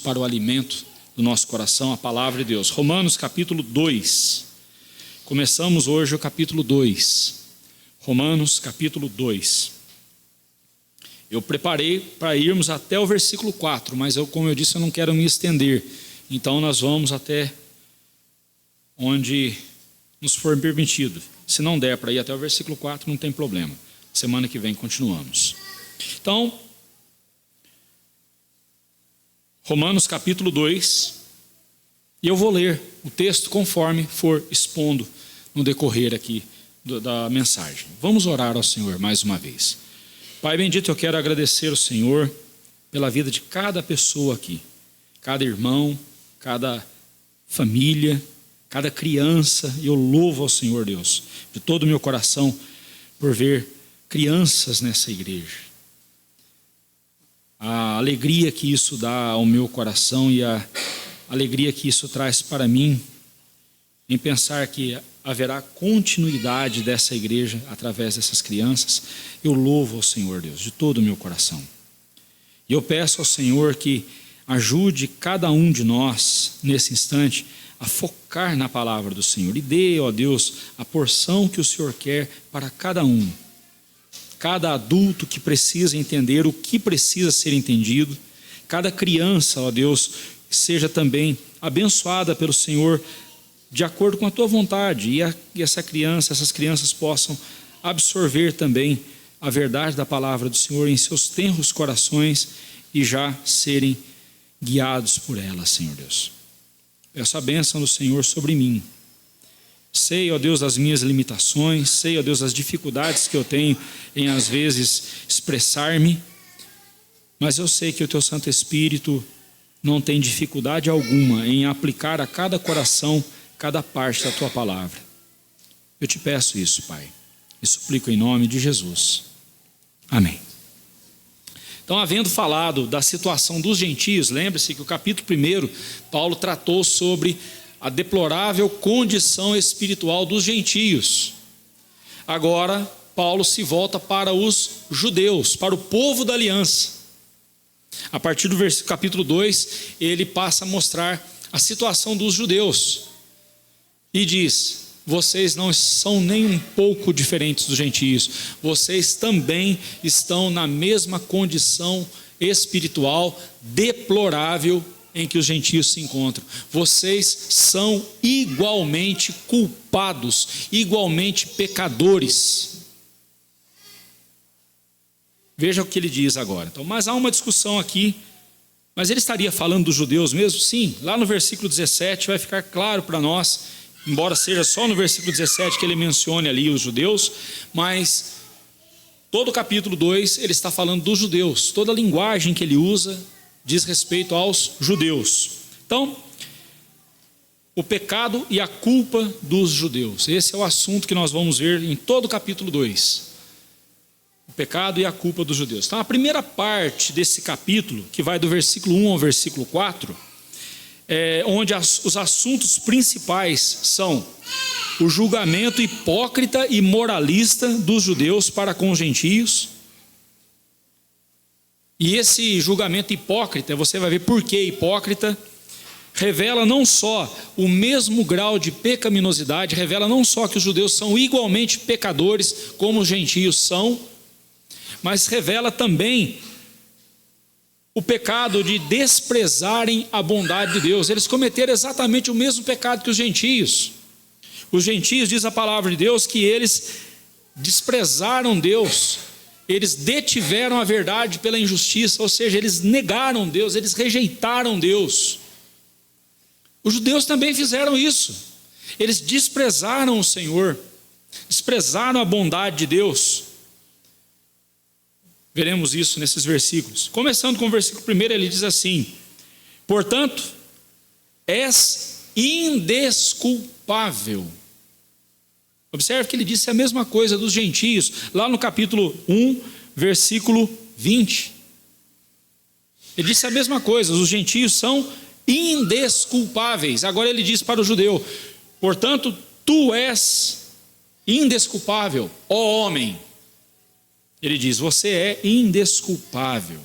para o alimento do nosso coração, a palavra de Deus. Romanos capítulo 2. Começamos hoje o capítulo 2. Romanos capítulo 2. Eu preparei para irmos até o versículo 4, mas como eu disse, eu não quero me estender. Então nós vamos até onde nos for permitido. Se não der para ir até o versículo 4, não tem problema. Semana que vem continuamos. Então, Romanos capítulo 2, e eu vou ler o texto conforme for expondo no decorrer aqui da mensagem. Vamos orar ao Senhor mais uma vez. Pai bendito, eu quero agradecer ao Senhor pela vida de cada pessoa aqui, cada irmão, cada família, cada criança. Eu louvo ao Senhor Deus, de todo o meu coração, por ver crianças nessa igreja. A alegria que isso dá ao meu coração e a alegria que isso traz para mim, em pensar que haverá continuidade dessa igreja através dessas crianças, eu louvo ao Senhor Deus, de todo o meu coração. E eu peço ao Senhor que ajude cada um de nós, nesse instante, a focar na palavra do Senhor. E dê, ó Deus, a porção que o Senhor quer para cada um. Cada adulto que precisa entender o que precisa ser entendido. Cada criança, ó Deus, seja também abençoada pelo Senhor de acordo com a tua vontade. E essas crianças possam absorver também a verdade da palavra do Senhor em seus tenros corações e já serem guiados por ela, Senhor Deus. Peço a bênção do Senhor sobre mim. Sei, ó Deus, das minhas limitações, sei, ó Deus, das dificuldades que eu tenho em, às vezes, expressar-me, mas eu sei que o Teu Santo Espírito não tem dificuldade alguma em aplicar a cada coração, cada parte da Tua palavra. Eu te peço isso, Pai, e suplico em nome de Jesus. Amém. Então, havendo falado da situação dos gentios, lembre-se que o capítulo 1, Paulo tratou sobre a deplorável condição espiritual dos gentios. Agora, Paulo se volta para os judeus, para o povo da aliança. A partir do capítulo 2, ele passa a mostrar a situação dos judeus. E diz: vocês não são nem um pouco diferentes dos gentios. Vocês também estão na mesma condição espiritual deplorável em que os gentios se encontram. Vocês são igualmente culpados, igualmente pecadores. Veja o que ele diz agora. Então, mas há uma discussão aqui. Mas ele estaria falando dos judeus mesmo? Sim, lá no versículo 17 vai ficar claro para nós, embora seja só no versículo 17 que ele mencione ali os judeus, mas todo o capítulo 2 ele está falando dos judeus. Toda a linguagem que ele usa diz respeito aos judeus. Então, o pecado e a culpa dos judeus. Esse é o assunto que nós vamos ver em todo o capítulo 2. O pecado e a culpa dos judeus. Então, a primeira parte desse capítulo, que vai do versículo 1 ao versículo 4, onde os assuntos principais são o julgamento hipócrita e moralista dos judeus para com os gentios. E esse julgamento hipócrita, você vai ver por que hipócrita, revela não só o mesmo grau de pecaminosidade, revela não só que os judeus são igualmente pecadores como os gentios são, mas revela também o pecado de desprezarem a bondade de Deus. Eles cometeram exatamente o mesmo pecado que os gentios. Os gentios, diz a palavra de Deus, que eles desprezaram Deus. Eles detiveram a verdade pela injustiça, ou seja, eles negaram Deus, eles rejeitaram Deus. Os judeus também fizeram isso. Eles desprezaram o Senhor, desprezaram a bondade de Deus. Veremos isso nesses versículos. Começando com o versículo 1, ele diz assim: portanto, és indesculpável. Observe que ele disse a mesma coisa dos gentios, lá no capítulo 1, versículo 20. Ele disse a mesma coisa, os gentios são indesculpáveis. Agora ele diz para o judeu: portanto, tu és indesculpável, ó homem. Ele diz: você é indesculpável.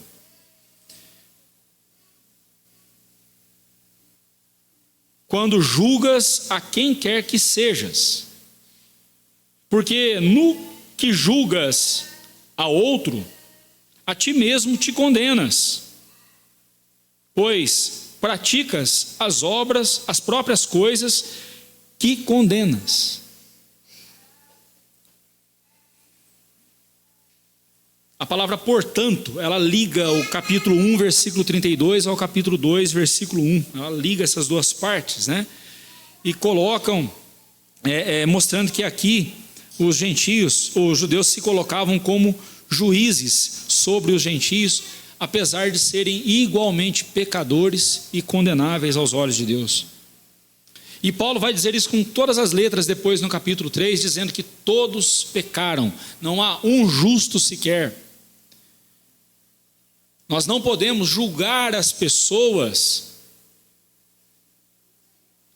quando julgas a quem quer que sejas. Porque no que julgas a outro, a ti mesmo te condenas, pois praticas as próprias coisas que condenas. A palavra portanto, ela liga o capítulo 1, versículo 32 ao capítulo 2, versículo 1. Ela liga essas duas partes, né? E colocam, mostrando que aqui os gentios, os judeus se colocavam como juízes sobre os gentios, apesar de serem igualmente pecadores e condenáveis aos olhos de Deus. E Paulo vai dizer isso com todas as letras depois no capítulo 3, dizendo que todos pecaram, não há um justo sequer. Nós não podemos julgar as pessoas.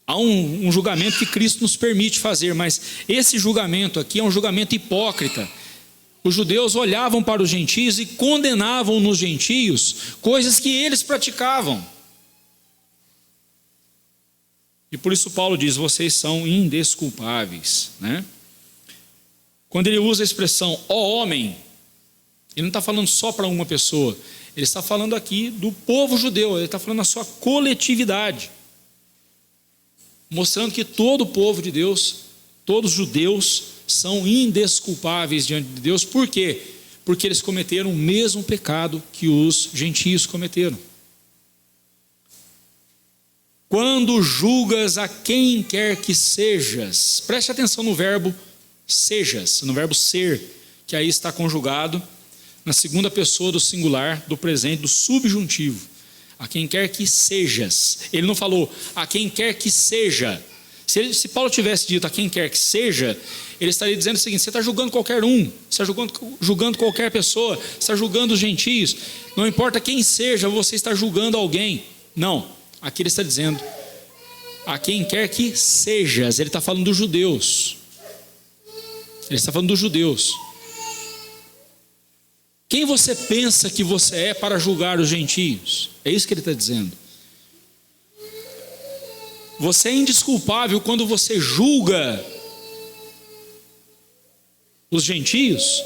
Há um julgamento que Cristo nos permite fazer, mas esse julgamento aqui é um julgamento hipócrita. Os judeus olhavam para os gentios e condenavam nos gentios coisas que eles praticavam. E por isso Paulo diz, vocês são indesculpáveis, né? Quando ele usa a expressão, ó homem, ele não está falando só para uma pessoa, ele está falando aqui do povo judeu, ele está falando da sua coletividade, mostrando que todo o povo de Deus, todos os judeus, são indesculpáveis diante de Deus. Por quê? Porque eles cometeram o mesmo pecado que os gentios cometeram. Quando julgas a quem quer que sejas, preste atenção no verbo sejas, no verbo ser, que aí está conjugado na segunda pessoa do singular, do presente, do subjuntivo. A quem quer que sejas. Ele não falou a quem quer que seja. Se Paulo tivesse dito a quem quer que seja, ele estaria dizendo o seguinte: você está julgando qualquer um, você está julgando qualquer pessoa, você está julgando os gentios, não importa quem seja, você está julgando alguém. Não, aqui ele está dizendo a quem quer que sejas. Ele está falando dos judeus. Ele está falando dos judeus. Quem você pensa que você é para julgar os gentios? É isso que ele está dizendo. Você é indesculpável quando você julga os gentios,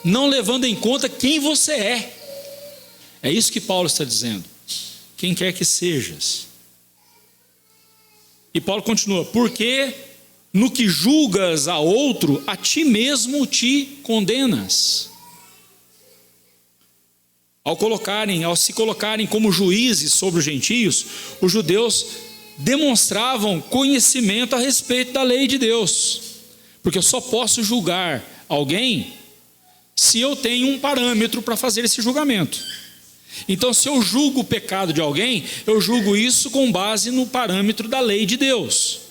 não levando em conta quem você é. É isso que Paulo está dizendo. Quem quer que sejas. E Paulo continua, porque no que julgas a outro, a ti mesmo te condenas. Ao se colocarem como juízes sobre os gentios, os judeus demonstravam conhecimento a respeito da lei de Deus, porque eu só posso julgar alguém se eu tenho um parâmetro para fazer esse julgamento. Então, se eu julgo o pecado de alguém, eu julgo isso com base no parâmetro da lei de Deus.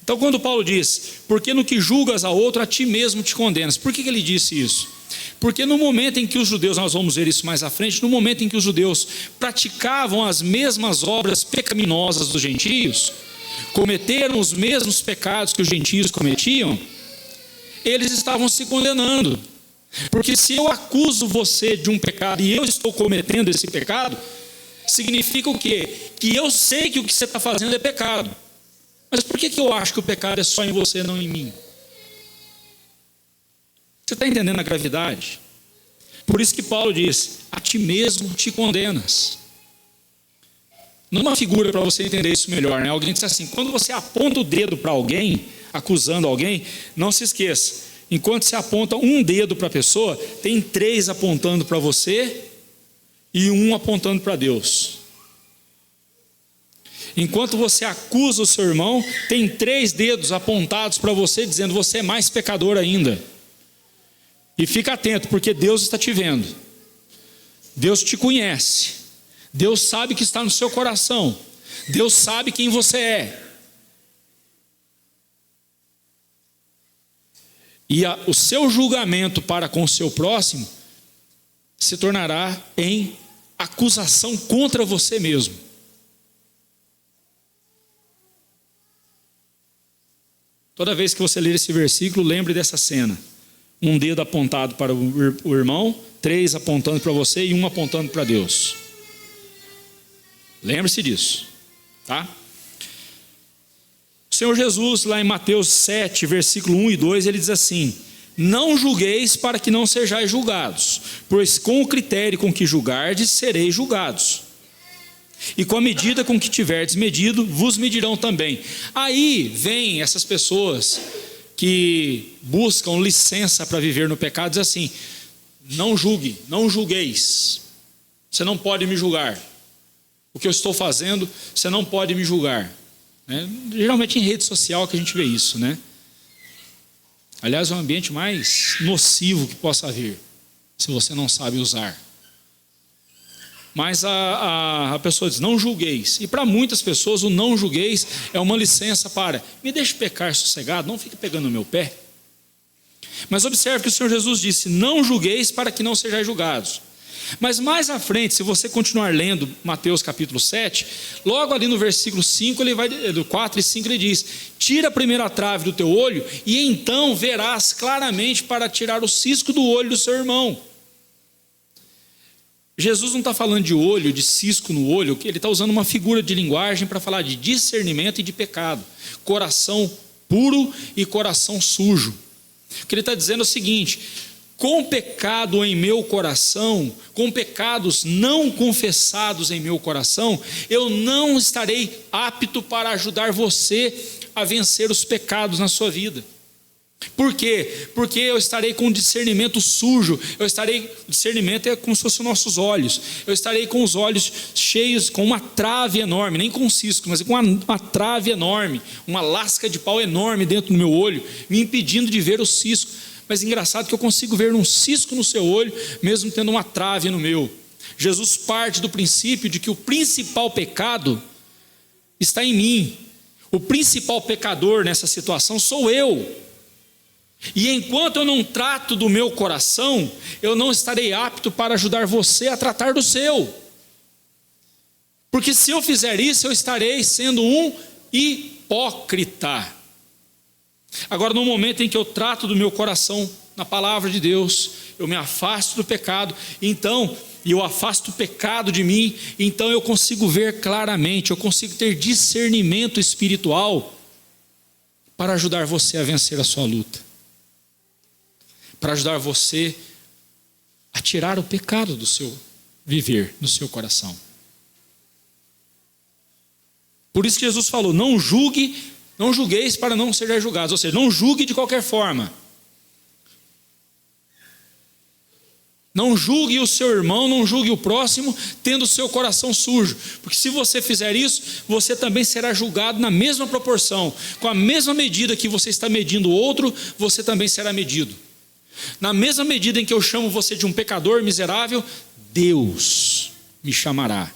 Então, quando Paulo diz, porque no que julgas a outro, a ti mesmo te condenas. Por que ele disse isso? Porque no momento em que os judeus, nós vamos ver isso mais à frente, no momento em que os judeus praticavam as mesmas obras pecaminosas dos gentios, cometeram os mesmos pecados que os gentios cometiam, eles estavam se condenando. Porque se eu acuso você de um pecado e eu estou cometendo esse pecado, significa o quê? Que eu sei que o que você está fazendo é pecado. Mas por que eu acho que o pecado é só em você, não em mim? Você está entendendo a gravidade? Por isso que Paulo diz, a ti mesmo te condenas. Numa figura para você entender isso melhor, né? Alguém diz assim, quando você aponta o dedo para alguém, acusando alguém, não se esqueça, enquanto você aponta um dedo para a pessoa, tem 3 apontando para você e 1 apontando para Deus. Enquanto você acusa o seu irmão, tem 3 dedos apontados para você, dizendo, você é mais pecador ainda. E fica atento, porque Deus está te vendo. Deus te conhece. Deus sabe o que está no seu coração. Deus sabe quem você é. E o seu julgamento para com o seu próximo se tornará em acusação contra você mesmo. Toda vez que você ler esse versículo, lembre dessa cena. Um dedo apontado para o irmão, 3 apontando para você e 1 apontando para Deus. Lembre-se disso, tá? O Senhor Jesus, lá em Mateus 7, versículo 1 e 2, ele diz assim: não julgueis para que não sejais julgados, pois com o critério com que julgardes, sereis julgados. E com a medida com que tiverdes medido, vos medirão também. Aí vem essas pessoas que buscam licença para viver no pecado, diz assim: não julgue, não julgueis, você não pode me julgar, o que eu estou fazendo, você não pode me julgar. Geralmente em rede social que a gente vê isso, né? Aliás, é o ambiente mais nocivo que possa haver, se você não sabe usar. Mas a pessoa diz: não julgueis. E para muitas pessoas o não julgueis é uma licença para: me deixe pecar sossegado, não fique pegando no meu pé. Mas observe que o Senhor Jesus disse: não julgueis para que não sejais julgados. Mas mais à frente, se você continuar lendo Mateus capítulo 7, logo ali no versículo 5, do 4 e 5, ele diz: tira a primeira trave do teu olho, e então verás claramente para tirar o cisco do olho do seu irmão. Jesus não está falando de olho, de cisco no olho, ele está usando uma figura de linguagem para falar de discernimento e de pecado, coração puro e coração sujo. O que ele está dizendo é o seguinte: com pecado em meu coração, com pecados não confessados em meu coração, eu não estarei apto para ajudar você a vencer os pecados na sua vida. Por quê? Porque eu estarei com discernimento sujo, o discernimento é como se fossem nossos olhos, eu estarei com os olhos cheios, com uma trave enorme, nem com cisco, mas com uma trave enorme, uma lasca de pau enorme dentro do meu olho, me impedindo de ver o cisco. Mas engraçado que eu consigo ver um cisco no seu olho, mesmo tendo uma trave no meu. Jesus parte do princípio de que o principal pecado está em mim, o principal pecador nessa situação sou eu. E enquanto eu não trato do meu coração, eu não estarei apto para ajudar você a tratar do seu. Porque se eu fizer isso, eu estarei sendo um hipócrita. Agora, no momento em que eu trato do meu coração na palavra de Deus, eu me afasto do pecado, então, e eu afasto o pecado de mim, então eu consigo ver claramente, eu consigo ter discernimento espiritual para ajudar você a vencer a sua luta, para ajudar você a tirar o pecado do seu viver, do seu coração. Por isso que Jesus falou: não julgueis para não serem julgados, ou seja, não julgue de qualquer forma. Não julgue o seu irmão, não julgue o próximo, tendo o seu coração sujo, porque se você fizer isso, você também será julgado na mesma proporção, com a mesma medida que você está medindo o outro, você também será medido. Na mesma medida em que eu chamo você de um pecador miserável, Deus me chamará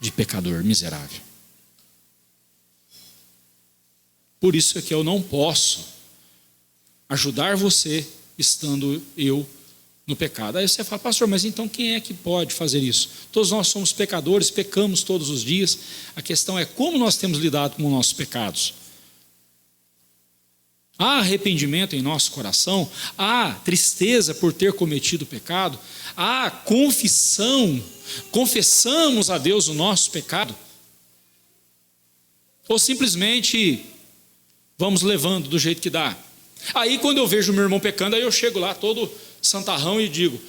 de pecador miserável. Por isso é que eu não posso ajudar você estando eu no pecado. Aí você fala: pastor, mas então quem é que pode fazer isso? Todos nós somos pecadores, pecamos todos os dias. A questão é como nós temos lidado com os nossos pecados. Há arrependimento em nosso coração, há tristeza por ter cometido pecado, há confissão, confessamos a Deus o nosso pecado, ou simplesmente vamos levando do jeito que dá. Aí quando eu vejo meu irmão pecando, aí eu chego lá todo santarrão e digo: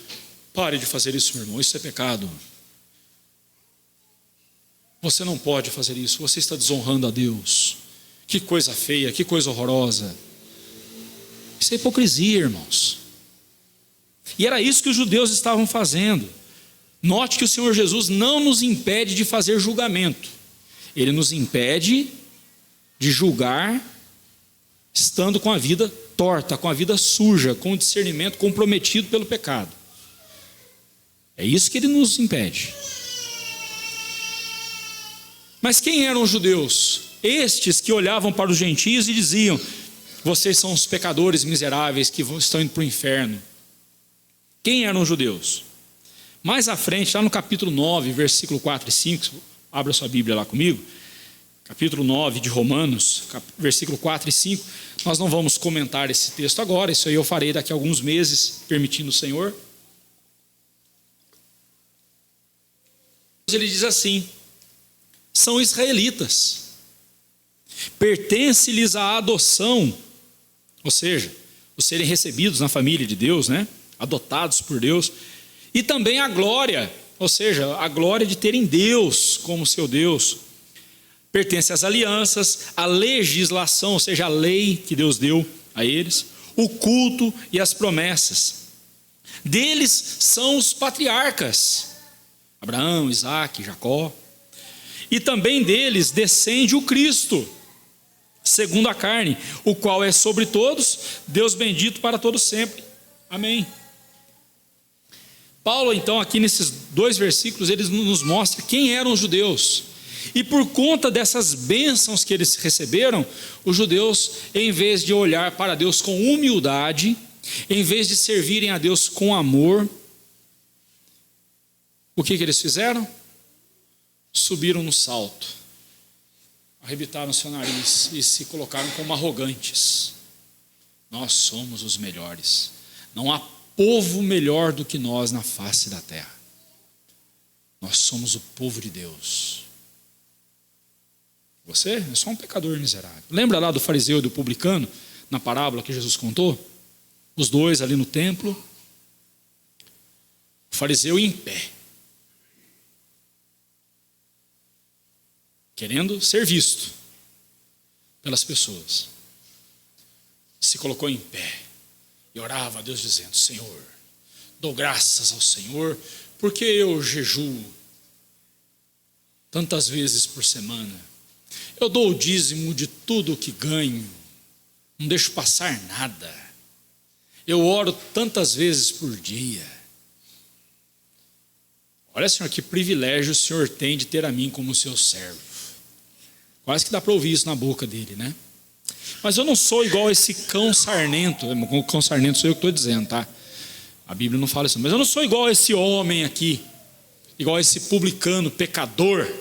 pare de fazer isso, meu irmão, isso é pecado. Você não pode fazer isso, você está desonrando a Deus. Que coisa feia, que coisa horrorosa. Isso é hipocrisia, irmãos. E era isso que os judeus estavam fazendo. Note que o Senhor Jesus não nos impede de fazer julgamento. Ele nos impede de julgar estando com a vida torta, com a vida suja, com o discernimento comprometido pelo pecado. É isso que ele nos impede. Mas quem eram os judeus? Estes que olhavam para os gentios e diziam: vocês são os pecadores miseráveis que estão indo para o inferno. Quem eram os judeus? Mais à frente, lá no capítulo 9, versículo 4 e 5, abra sua Bíblia lá comigo, capítulo 9 de Romanos, versículo 4 e 5, nós não vamos comentar esse texto agora, isso aí eu farei daqui a alguns meses, permitindo o Senhor. Ele diz assim: são israelitas. Pertence-lhes a adoção, ou seja, os serem recebidos na família de Deus, né? Adotados por Deus, e também a glória, ou seja, a glória de terem Deus como seu Deus. Pertence às alianças, à legislação, ou seja, a lei que Deus deu a eles, o culto e as promessas. Deles são os patriarcas, Abraão, Isaque, Jacó, e também deles descende o Cristo, segundo a carne, o qual é sobre todos, Deus bendito para todos sempre. Amém. Paulo, então, aqui nesses 2 versículos, ele nos mostra quem eram os judeus. E por conta dessas bênçãos que eles receberam, os judeus, em vez de olhar para Deus com humildade, em vez de servirem a Deus com amor, o que eles fizeram? Subiram no salto, arrebitaram seu nariz e se colocaram como arrogantes. Nós somos os melhores. Não há povo melhor do que nós na face da terra. Nós somos o povo de Deus. Você é só um pecador miserável. Lembra lá do fariseu e do publicano, na parábola que Jesus contou? Os dois ali no templo. O fariseu em pé, querendo ser visto pelas pessoas. Se colocou em pé e orava a Deus dizendo: Senhor, dou graças ao Senhor, porque eu jejuo tantas vezes por semana. Eu dou o dízimo de tudo o que ganho, não deixo passar nada. Eu oro tantas vezes por dia. Olha, Senhor, que privilégio o Senhor tem de ter a mim como seu servo. Quase que dá para ouvir isso na boca dele, né? Mas eu não sou igual a esse cão sarnento. O cão sarnento sou eu que estou dizendo, tá? A Bíblia não fala isso. Mas eu não sou igual a esse homem aqui, igual a esse publicano, pecador.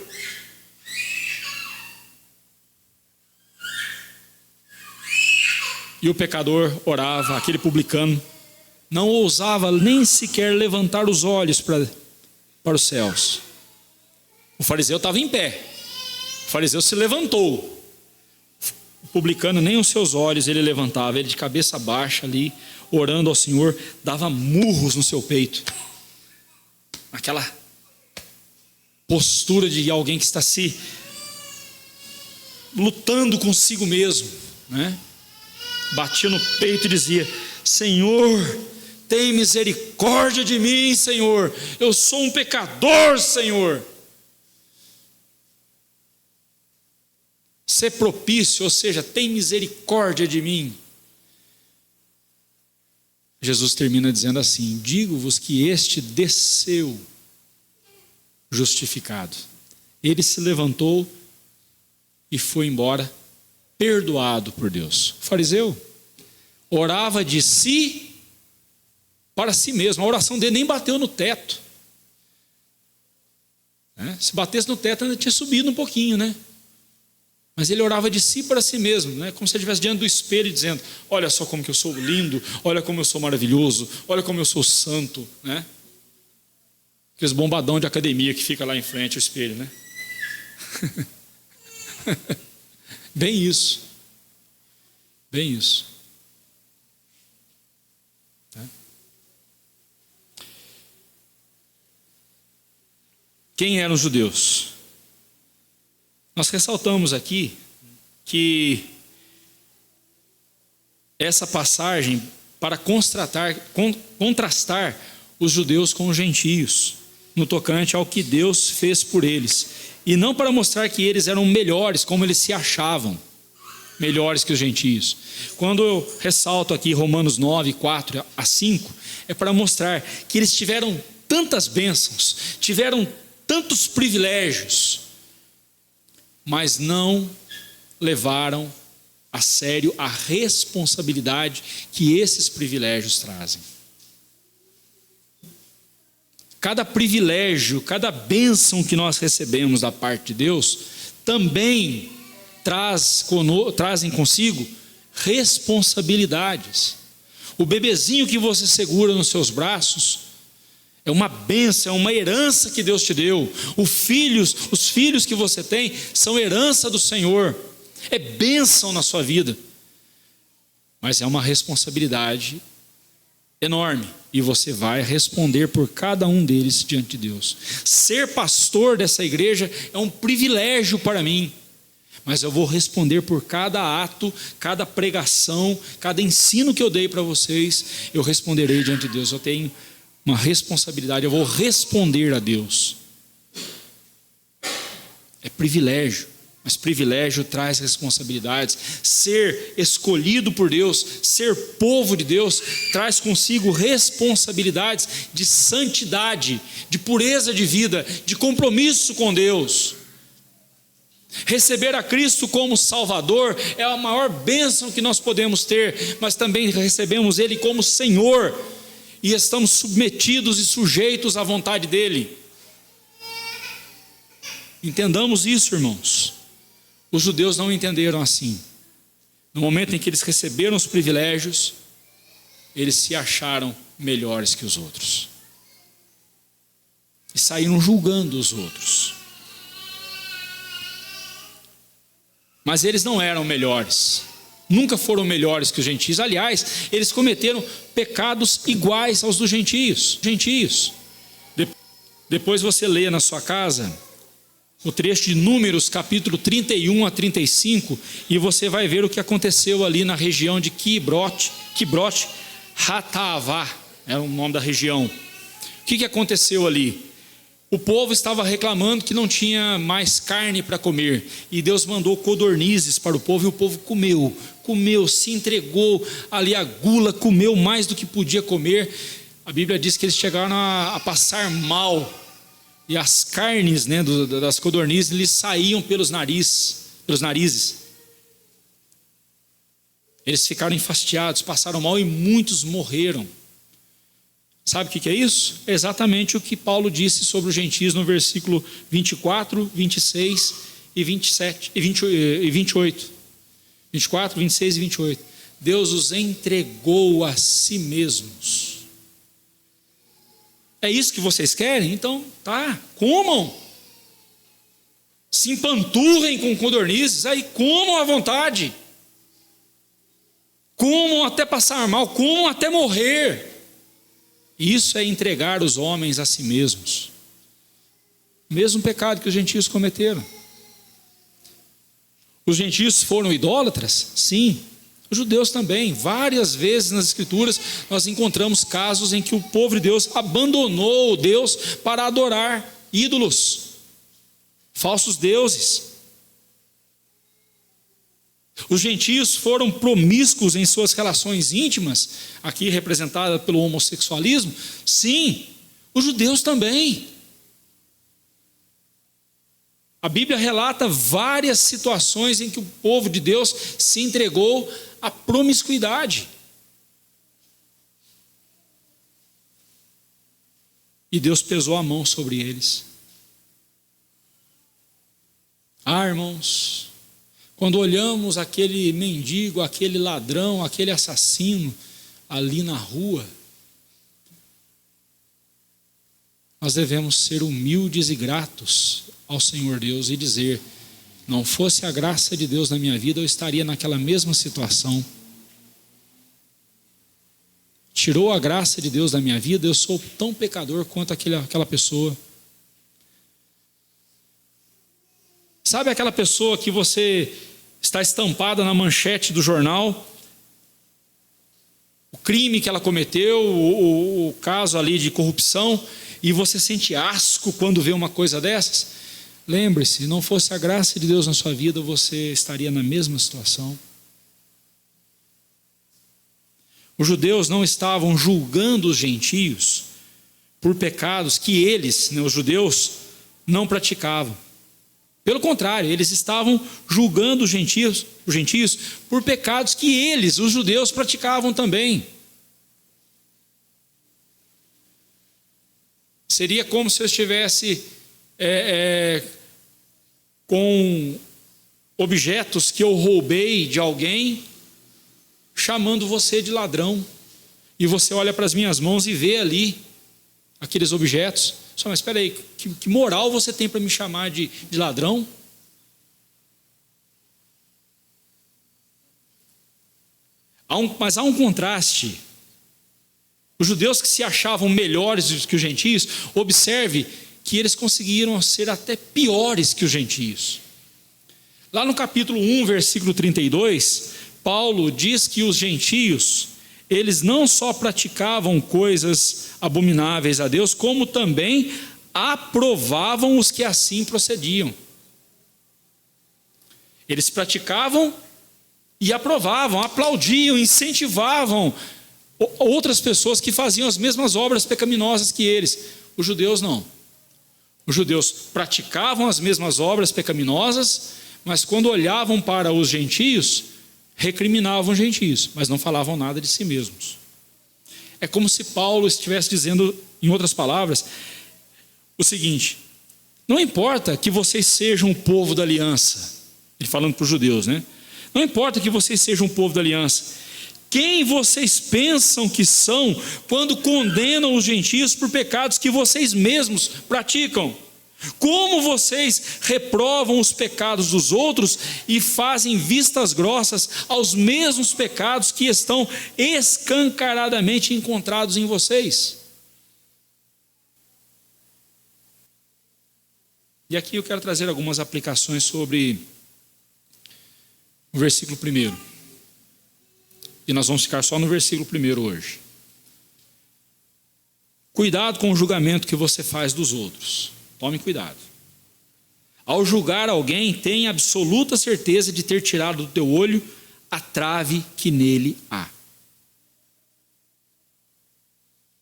E o pecador orava, aquele publicano não ousava nem sequer levantar os olhos para os céus. O fariseu estava em pé. O fariseu se levantou. O publicano nem os seus olhos ele levantava. Ele de cabeça baixa ali, orando ao Senhor, dava murros no seu peito. Aquela postura de alguém que está se lutando consigo mesmo, né? Batia no peito e dizia: Senhor, tem misericórdia de mim, Senhor. Eu sou um pecador, Senhor. Ser propício, ou seja, tem misericórdia de mim. Jesus termina dizendo assim: digo-vos que este desceu justificado. Ele se levantou e foi embora perdoado por Deus. O fariseu orava de si para si mesmo. A oração dele nem bateu no teto. Se batesse no teto, ainda tinha subido um pouquinho, né? Mas ele orava de si para si mesmo, né? Como se ele estivesse diante do espelho dizendo: olha só como que eu sou lindo, olha como eu sou maravilhoso, olha como eu sou santo, né? Aqueles bombadão de academia que fica lá em frente ao espelho, né? Bem isso. Bem isso. Quem eram os judeus? Nós ressaltamos aqui que essa passagem para contrastar os judeus com os gentios, no tocante ao que Deus fez por eles, e não para mostrar que eles eram melhores, como eles se achavam, melhores que os gentios. Quando eu ressalto aqui Romanos 9, 4 a 5, é para mostrar que eles tiveram tantas bênçãos, tiveram tantos privilégios, mas não levaram a sério a responsabilidade que esses privilégios trazem. Cada privilégio, cada bênção que nós recebemos da parte de Deus, também trazem consigo responsabilidades. O bebezinho que você segura nos seus braços É uma bênção, é uma herança que Deus te deu. Os filhos que você tem são herança do Senhor. É bênção na sua vida. Mas é uma responsabilidade enorme. E você vai responder por cada um deles diante de Deus. Ser pastor dessa igreja é um privilégio para mim. Mas eu vou responder por cada ato, cada pregação, cada ensino que eu dei para vocês. Eu responderei diante de Deus. Eu tenho uma responsabilidade, eu vou responder a Deus. É privilégio, mas privilégio traz responsabilidades. Ser escolhido por Deus, ser povo de Deus, traz consigo responsabilidades de santidade, de pureza de vida, de compromisso com Deus. Receber a Cristo como Salvador é a maior bênção que nós podemos ter, mas também recebemos Ele como Senhor, e estamos submetidos e sujeitos à vontade dEle. Entendamos isso, irmãos. Os judeus não entenderam assim. No momento em que eles receberam os privilégios, eles se acharam melhores que os outros. E saíram julgando os outros. Mas eles não eram melhores. Nunca foram melhores que os gentios. Aliás, eles cometeram pecados iguais aos dos gentios. Depois você lê na sua casa o trecho de Números, capítulo 31 a 35, e você vai ver o que aconteceu ali na região de Kibroth Hataavá, era o nome da região. O que aconteceu ali? O povo estava reclamando que não tinha mais carne para comer, e Deus mandou codornizes para o povo, e o povo comeu, se entregou ali à gula, comeu mais do que podia comer. A Bíblia diz que eles chegaram a passar mal, e as carnes, das codornizes lhes saíam pelos narizes. Eles ficaram enfastiados, passaram mal e muitos morreram. Sabe o que é isso? É exatamente o que Paulo disse sobre os gentios no versículo 24, 26 e 27 e 28. 24, 26 e 28. Deus os entregou a si mesmos. É isso que vocês querem? Então, tá, comam. Se empanturrem com codornizes, aí comam à vontade. Comam até passar mal, comam até morrer. Isso é entregar os homens a si mesmos. O mesmo pecado que os gentios cometeram. Os gentios foram idólatras? Sim. Os judeus também. Várias vezes nas Escrituras nós encontramos casos em que o povo de Deus abandonou Deus para adorar ídolos, falsos deuses. Os gentios foram promíscuos em suas relações íntimas, aqui representada pelo homossexualismo? Sim, os judeus também. A Bíblia relata várias situações em que o povo de Deus se entregou à promiscuidade. E Deus pesou a mão sobre eles. Irmãos, quando olhamos aquele mendigo, aquele ladrão, aquele assassino ali na rua, nós devemos ser humildes e gratos ao Senhor Deus e dizer: não fosse a graça de Deus na minha vida, eu estaria naquela mesma situação. Tirou a graça de Deus da minha vida, eu sou tão pecador quanto aquela pessoa. Sabe aquela pessoa que você está estampada na manchete do jornal, o crime que ela cometeu, o caso ali de corrupção, e você sente asco quando vê uma coisa dessas? Lembre-se, não fosse a graça de Deus na sua vida, você estaria na mesma situação. Os judeus não estavam julgando os gentios por pecados que eles, os judeus, não praticavam. Pelo contrário, eles estavam julgando os gentios por pecados que eles, os judeus, praticavam também. Seria como se eu estivesse com objetos que eu roubei de alguém, chamando você de ladrão, e você olha para as minhas mãos e vê ali aqueles objetos. Só, mas espera aí, que moral você tem para me chamar de ladrão? Mas há um contraste. Os judeus que se achavam melhores do que os gentios, observe que eles conseguiram ser até piores que os gentios. Lá no capítulo 1, versículo 32, Paulo diz que os gentios, eles não só praticavam coisas abomináveis a Deus, como também aprovavam os que assim procediam. Eles praticavam e aprovavam, aplaudiam, incentivavam outras pessoas que faziam as mesmas obras pecaminosas que eles. Os judeus não. Os judeus praticavam as mesmas obras pecaminosas, mas quando olhavam para os gentios, recriminavam os gentios, mas não falavam nada de si mesmos. É como se Paulo estivesse dizendo, em outras palavras, o seguinte: não importa que vocês sejam o povo da aliança, ele falando para os judeus, né? Não importa que vocês sejam o povo da aliança, quem vocês pensam que são quando condenam os gentios por pecados que vocês mesmos praticam? Como vocês reprovam os pecados dos outros e fazem vistas grossas aos mesmos pecados que estão escancaradamente encontrados em vocês? E aqui eu quero trazer algumas aplicações sobre o versículo 1. E nós vamos ficar só no versículo 1 hoje. Cuidado com o julgamento que você faz dos outros. Tome cuidado. Ao julgar alguém, tenha absoluta certeza de ter tirado do teu olho a trave que nele há.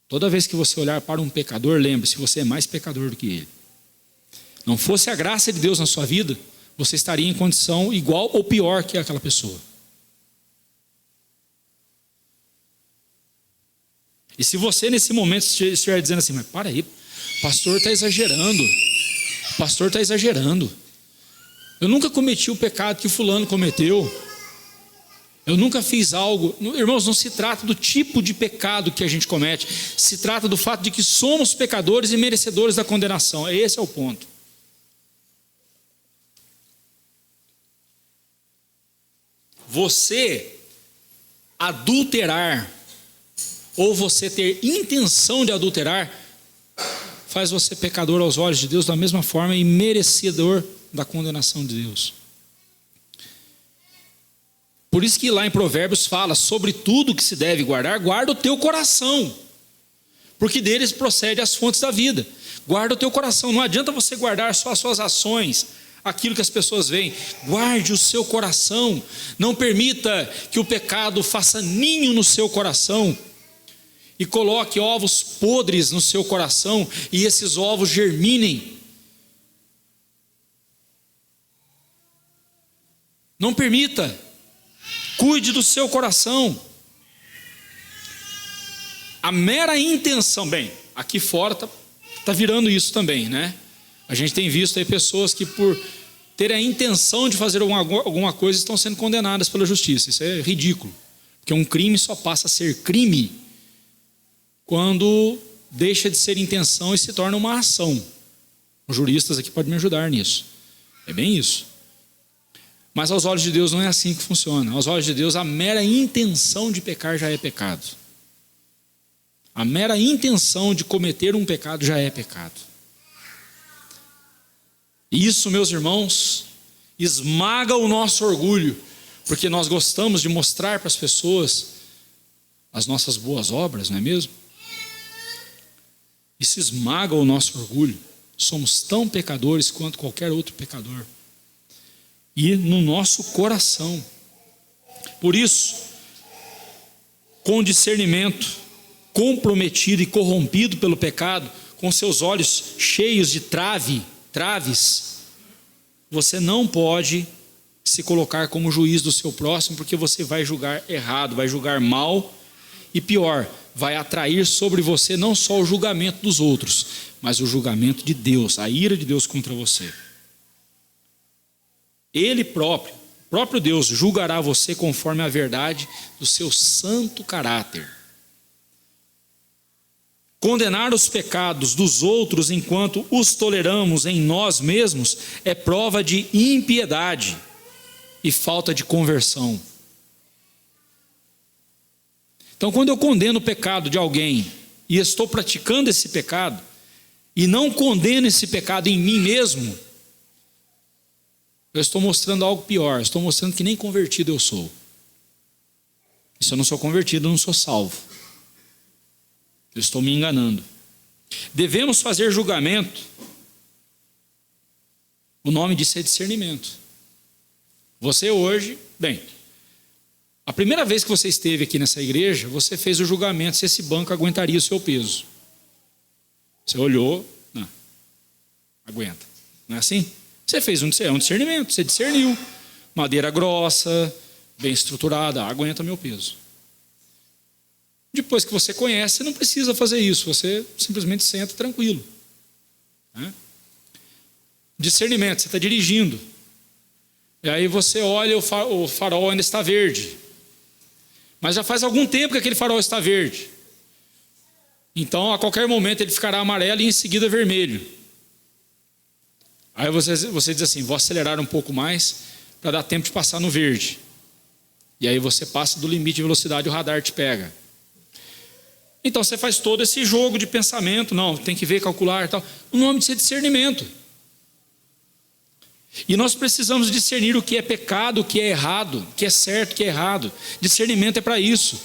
Toda vez que você olhar para um pecador, lembre-se, você é mais pecador do que ele. Não fosse a graça de Deus na sua vida, você estaria em condição igual ou pior que aquela pessoa. E se você nesse momento estiver dizendo assim, mas para aí, o pastor está exagerando, o pastor está exagerando, eu nunca cometi o pecado que fulano cometeu, eu nunca fiz algo. Irmãos, não se trata do tipo de pecado que a gente comete, se trata do fato de que somos pecadores e merecedores da condenação. Esse é o ponto. Você adulterar, ou você ter intenção de adulterar, faz você pecador aos olhos de Deus da mesma forma e merecedor da condenação de Deus. Por isso que lá em Provérbios fala, sobre tudo que se deve guardar, guarda o teu coração, porque deles procede as fontes da vida. Guarda o teu coração, não adianta você guardar só as suas ações, aquilo que as pessoas veem. Guarde o seu coração, não permita que o pecado faça ninho no seu coração e coloque ovos podres no seu coração e esses ovos germinem. Não permita. Cuide do seu coração. A mera intenção, bem, aqui fora está virando isso também, né? A gente tem visto aí pessoas que por terem a intenção de fazer alguma coisa estão sendo condenadas pela justiça. Isso é ridículo, porque um crime só passa a ser crime quando deixa de ser intenção e se torna uma ação. Os juristas aqui podem me ajudar nisso. É bem isso. Mas aos olhos de Deus não é assim que funciona. Aos olhos de Deus a mera intenção de pecar já é pecado. A mera intenção de cometer um pecado já é pecado. E isso, meus irmãos, esmaga o nosso orgulho, porque nós gostamos de mostrar para as pessoas as nossas boas obras, não é mesmo? Isso esmaga o nosso orgulho. Somos tão pecadores quanto qualquer outro pecador. E no nosso coração. Por isso, com discernimento, comprometido e corrompido pelo pecado, com seus olhos cheios de traves, você não pode se colocar como juiz do seu próximo, porque você vai julgar errado, vai julgar mal e pior, vai atrair sobre você não só o julgamento dos outros, mas o julgamento de Deus, a ira de Deus contra você. Ele próprio, o próprio Deus, julgará você conforme a verdade do seu santo caráter. Condenar os pecados dos outros enquanto os toleramos em nós mesmos é prova de impiedade e falta de conversão. Então, quando eu condeno o pecado de alguém e estou praticando esse pecado e não condeno esse pecado em mim mesmo, eu estou mostrando algo pior, eu estou mostrando que nem convertido eu sou. E se eu não sou convertido, eu não sou salvo. Eu estou me enganando. Devemos fazer julgamento. O nome disso é discernimento. Você hoje, bem, a primeira vez que você esteve aqui nessa igreja, você fez o julgamento se esse banco aguentaria o seu peso. Você olhou, não, aguenta. Não é assim? Você fez um discernimento, você discerniu. Madeira grossa, bem estruturada, aguenta meu peso. Depois que você conhece, você não precisa fazer isso, você simplesmente senta tranquilo. Discernimento, você está dirigindo. E aí você olha, o farol ainda está verde. Mas já faz algum tempo que aquele farol está verde. Então, a qualquer momento, ele ficará amarelo e em seguida vermelho. Aí você diz assim, vou acelerar um pouco mais para dar tempo de passar no verde. E aí você passa do limite de velocidade e o radar te pega. Então você faz todo esse jogo de pensamento, não, tem que ver, calcular e tal. O nome disso é discernimento. E nós precisamos discernir o que é pecado, o que é errado, o que é certo, o que é errado. Discernimento é para isso.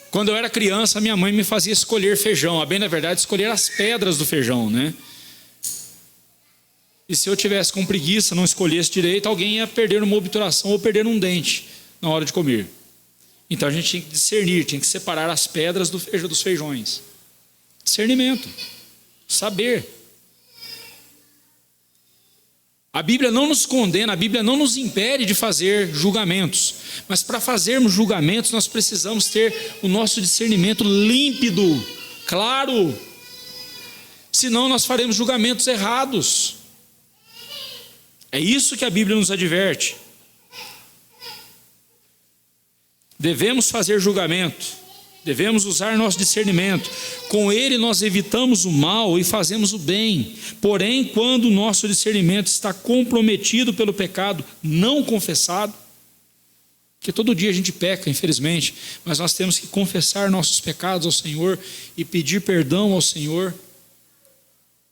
Quando eu era criança, minha mãe me fazia escolher feijão, a bem na verdade escolher as pedras do feijão, né? E se eu tivesse com preguiça, não escolhesse direito, alguém ia perder uma obturação ou perder um dente na hora de comer. Então a gente tinha que discernir, tinha que separar as pedras dos feijões. Discernimento, saber. A Bíblia não nos condena, a Bíblia não nos impede de fazer julgamentos. Mas para fazermos julgamentos, nós precisamos ter o nosso discernimento límpido, claro. Senão nós faremos julgamentos errados. É isso que a Bíblia nos adverte. Devemos fazer julgamento, devemos usar nosso discernimento. Com ele nós evitamos o mal e fazemos o bem. Porém, quando o nosso discernimento está comprometido pelo pecado não confessado, porque todo dia a gente peca, infelizmente, mas nós temos que confessar nossos pecados ao Senhor e pedir perdão ao Senhor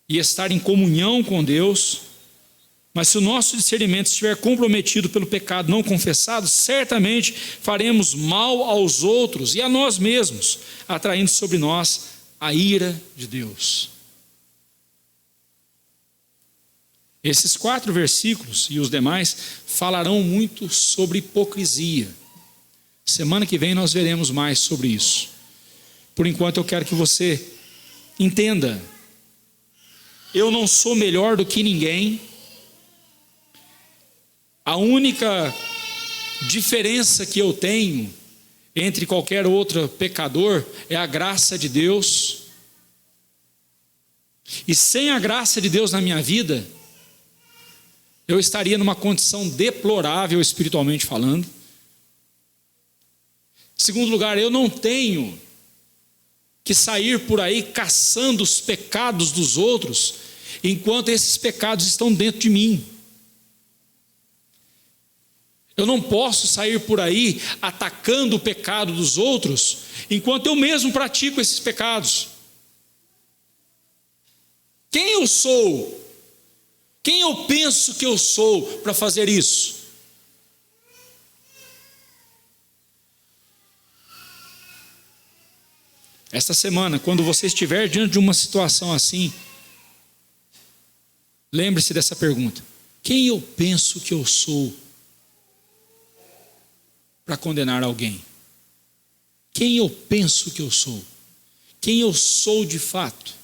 e estar em comunhão com Deus. Mas se o nosso discernimento estiver comprometido pelo pecado não confessado, certamente faremos mal aos outros e a nós mesmos, atraindo sobre nós a ira de Deus. Esses 4 versículos e os demais falarão muito sobre hipocrisia. Semana que vem nós veremos mais sobre isso. Por enquanto eu quero que você entenda, eu não sou melhor do que ninguém. A única diferença que eu tenho entre qualquer outro pecador é a graça de Deus. E sem a graça de Deus na minha vida, eu estaria numa condição deplorável espiritualmente falando. Em segundo lugar, eu não tenho que sair por aí caçando os pecados dos outros, enquanto esses pecados estão dentro de mim. Eu não posso sair por aí atacando o pecado dos outros, enquanto eu mesmo pratico esses pecados. Quem eu sou? Quem eu penso que eu sou para fazer isso? Esta semana, quando você estiver diante de uma situação assim, lembre-se dessa pergunta: quem eu penso que eu sou para condenar alguém? Quem eu penso que eu sou? Quem eu sou de fato?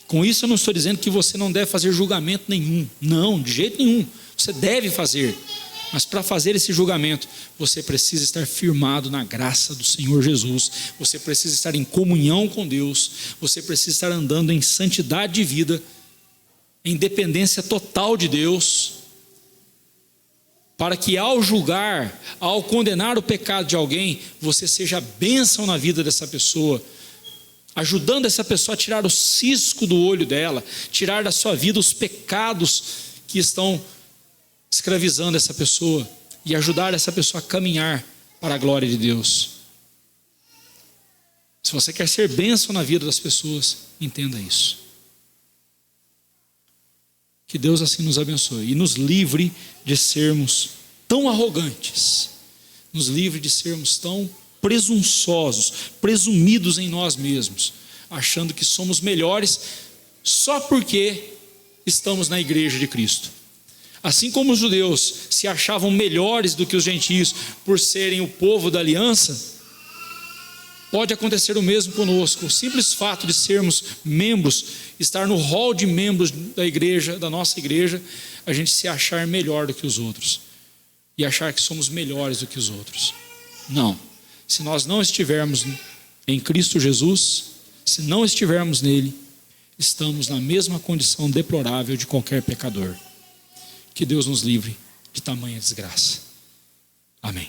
Com isso eu não estou dizendo que você não deve fazer julgamento nenhum. Não, de jeito nenhum. Você deve fazer. Mas para fazer esse julgamento, você precisa estar firmado na graça do Senhor Jesus. Você precisa estar em comunhão com Deus. Você precisa estar andando em santidade de vida, em dependência total de Deus, para que ao julgar, ao condenar o pecado de alguém, você seja bênção na vida dessa pessoa, ajudando essa pessoa a tirar o cisco do olho dela, tirar da sua vida os pecados que estão escravizando essa pessoa e ajudar essa pessoa a caminhar para a glória de Deus. Se você quer ser bênção na vida das pessoas, entenda isso. Que Deus assim nos abençoe e nos livre de sermos tão arrogantes, nos livre de sermos tão presunçosos, presumidos em nós mesmos, achando que somos melhores só porque estamos na igreja de Cristo. Assim como os judeus se achavam melhores do que os gentios por serem o povo da aliança, pode acontecer o mesmo conosco. O simples fato de sermos membros, estar no hall de membros da igreja, da nossa igreja, a gente se achar melhor do que os outros e achar que somos melhores do que os outros. Não. Se nós não estivermos em Cristo Jesus, se não estivermos nele, estamos na mesma condição deplorável de qualquer pecador. Que Deus nos livre de tamanha desgraça. Amém.